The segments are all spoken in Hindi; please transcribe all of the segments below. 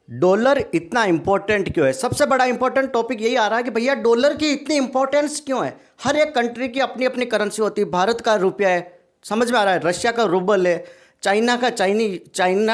डॉलर इतना इंपॉर्टेंट क्यों है? सबसे बड़ा इंपॉर्टेंट टॉपिक यही आ रहा है कि भैया डॉलर की इतनी इंपॉर्टेंस क्यों है? हर एक कंट्री की अपनी अपनी करेंसी होती है। भारत का रुपया है, समझ में आ रहा है, रशिया का रूबल है, चाइना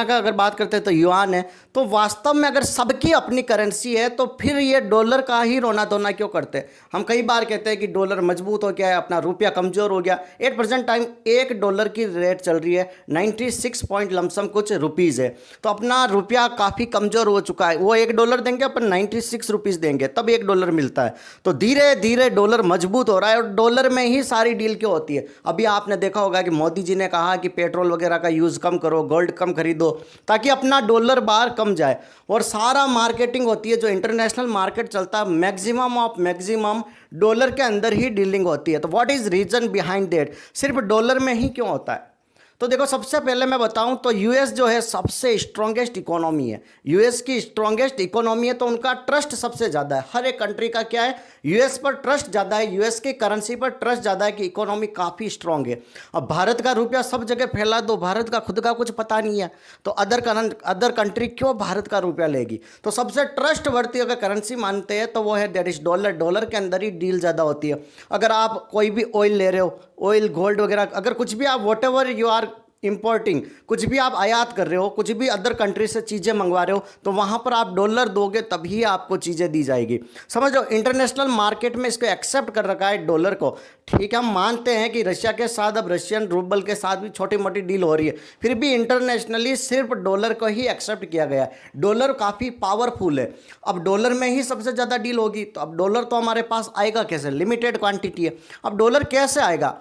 का अगर बात करते हैं तो युआन है। तो वास्तव में अगर सबकी अपनी करेंसी है तो फिर ये डॉलर का ही रोना धोना क्यों करते हैं? हम कई बार कहते हैं कि डॉलर मजबूत हो गया है, अपना रुपया कमज़ोर हो गया। एट प्रेजेंट टाइम एक डॉलर की रेट चल रही है 96 पॉइंट लमसम कुछ रुपीज़ है। तो अपना रुपया काफ़ी कमज़ोर हो चुका है। वो $1 देंगे, अपन 96 रुपीज़ देंगे, तब $1 मिलता है। तो धीरे धीरे डॉलर मजबूत हो रहा है और डॉलर में ही सारी डील क्यों होती है? अभी आपने देखा होगा कि मोदी जी ने कहा कि पेट्रोल वगैरह का यूज़ कम करो, गोल्ड कम खरीदो, ताकि अपना डॉलर बाहर कम जाए। और सारा मार्केटिंग होती है, जो इंटरनेशनल मार्केट चलता है, मैक्सिमम ऑफ मैक्सिमम डॉलर के अंदर ही डीलिंग होती है। तो what is reason behind that? सिर्फ डॉलर में ही क्यों होता है? तो देखो, सबसे पहले मैं बताऊं तो यूएस जो है सबसे स्ट्रॉन्गेस्ट इकोनॉमी है। यूएस की स्ट्रॉन्गेस्ट इकोनॉमी है तो उनका ट्रस्ट सबसे ज़्यादा है। हर एक कंट्री का क्या है, यूएस पर ट्रस्ट ज़्यादा है, यूएस की करेंसी पर ट्रस्ट ज़्यादा है कि इकोनॉमी काफ़ी स्ट्रांग है। अब भारत का रुपया सब जगह फैला दो, भारत का खुद का कुछ पता नहीं है, तो अदर कंट्री क्यों भारत का रुपया लेगी? तो सबसे ट्रस्ट वर्ती अगर करेंसी मानते हैं तो वो है दैट इज डॉलर। डॉलर के अंदर ही डील ज़्यादा होती है। अगर आप कोई भी ऑयल ले रहे हो, ऑयल, गोल्ड वगैरह, अगर कुछ भी आप whatever you are importing, कुछ भी आप आयात कर रहे हो, कुछ भी अदर कंट्री से चीज़ें मंगवा रहे हो, तो वहाँ पर आप डॉलर दोगे तभी आपको चीज़ें दी जाएगी। समझ लो, इंटरनेशनल मार्केट में इसको एक्सेप्ट कर रखा है डॉलर को। ठीक है, हम मानते हैं कि रशिया के साथ, अब रशियन रूबल के साथ भी छोटी मोटी डील हो रही है, फिर भी इंटरनेशनली सिर्फ डॉलर को ही एक्सेप्ट किया गया है। डॉलर काफ़ी पावरफुल है। अब डॉलर में ही सबसे ज़्यादा डील होगी, तो अब डॉलर तो हमारे पास आएगा कैसे? लिमिटेड क्वांटिटी है। अब डॉलर कैसे आएगा?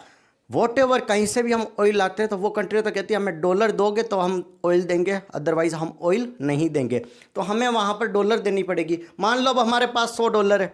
वॉट एवर, कहीं से भी हम ऑयल लाते हैं तो वो कंट्री तो कहती है हमें डॉलर दोगे तो हम ऑयल देंगे, अदरवाइज हम ऑयल नहीं देंगे। तो हमें वहाँ पर डॉलर देनी पड़ेगी। मान लो अब हमारे पास $100 है,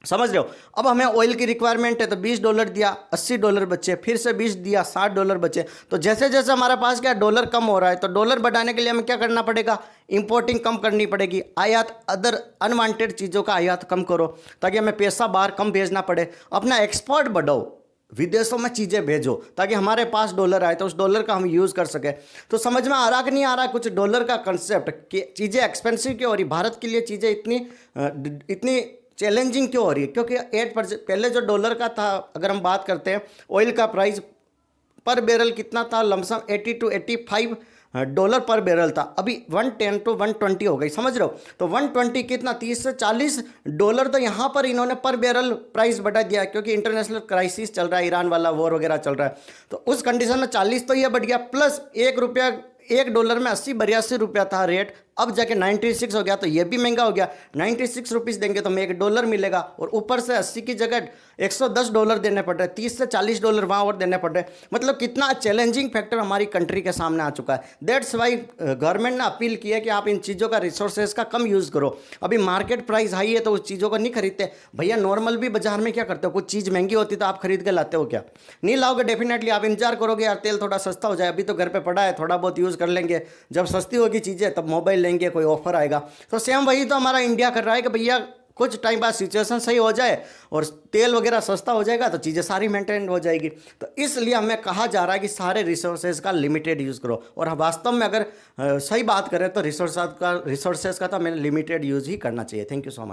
समझ रहे हो? अब हमें ऑयल की रिक्वायरमेंट है तो $20 दिया, $80 बचे, फिर से 20 दिया, $60 बचे। तो जैसे जैसे हमारे पास क्या डॉलर कम हो रहा है, तो डॉलर बढ़ाने के लिए हमें क्या करना पड़ेगा? इंपोर्टिंग कम करनी पड़ेगी, आयात, अदर अनवांटेड चीज़ों का आयात कम करो, ताकि हमें पैसा बाहर कम भेजना पड़े। अपना एक्सपोर्ट बढ़ाओ, विदेशों में चीज़ें भेजो, ताकि हमारे पास डॉलर आए तो उस डॉलर का हम यूज़ कर सकें। तो समझ में आ रहा कि नहीं आ रहा कुछ डॉलर का कंसेप्ट कि चीज़ें एक्सपेंसिव क्यों हो रही, भारत के लिए चीज़ें इतनी चैलेंजिंग क्यों हो रही है? क्योंकि 8% पहले जो डॉलर का था, अगर हम बात करते हैं, ऑयल का प्राइस पर बैरल कितना था? लमसम $80 to $85 पर बैरल था। अभी 110 to 120 हो गई, समझ रहे हो? तो 120 कितना, $30 से $40 तो यहाँ पर इन्होंने पर बैरल प्राइस बढ़ा दिया, क्योंकि इंटरनेशनल क्राइसिस चल रहा है, ईरान वाला वॉर वगैरह चल रहा है। तो उस कंडीशन में 40 तो ये बढ़ गया, प्लस $1 में 80-82 रुपया था रेट, अब जाके 96 हो गया। तो ये भी महंगा हो गया। 96 रुपीज़ देंगे तो हमें $1 मिलेगा, और ऊपर से 80 की जगह $110 देने पड़ रहे, $30 से $40 वहाँ और देने पड़ रहे। मतलब कितना चैलेंजिंग फैक्टर हमारी कंट्री के सामने आ चुका है। दैट्स वाई गवर्नमेंट ने अपील की है कि आप इन चीज़ों का, रिसोर्सेज का कम यूज़ करो। अभी मार्केट प्राइस हाई है तो उस चीज़ों को नहीं खरीदते। भैया नॉर्मल भी बाजार में क्या करते हो, कुछ चीज़ महंगी होती तो आप खरीद के लाते हो क्या? नहीं लाओगे डेफिनेटली। आप इंतजार करोगे यार तेल थोड़ा सस्ता हो जाए, अभी तो घर पे पड़ा है, थोड़ा बहुत यूज़ कर लेंगे, जब सस्ती होगी चीज़ें तब मोबाइल लेंगे, कोई ऑफर आएगा। तो सेम वही तो हमारा इंडिया कर रहा है कि भैया कुछ टाइम बाद सिचुएशन सही हो जाए और तेल वगैरह सस्ता हो जाएगा तो चीज़ें सारी मेंटेन हो जाएगी। तो इसलिए हमें कहा जा रहा है कि सारे रिसोर्सेज का लिमिटेड यूज़ करो। और वास्तव में अगर सही बात करें तो रिसोर्सेज का तो हमें लिमिटेड यूज़ ही करना चाहिए। Thank you so much.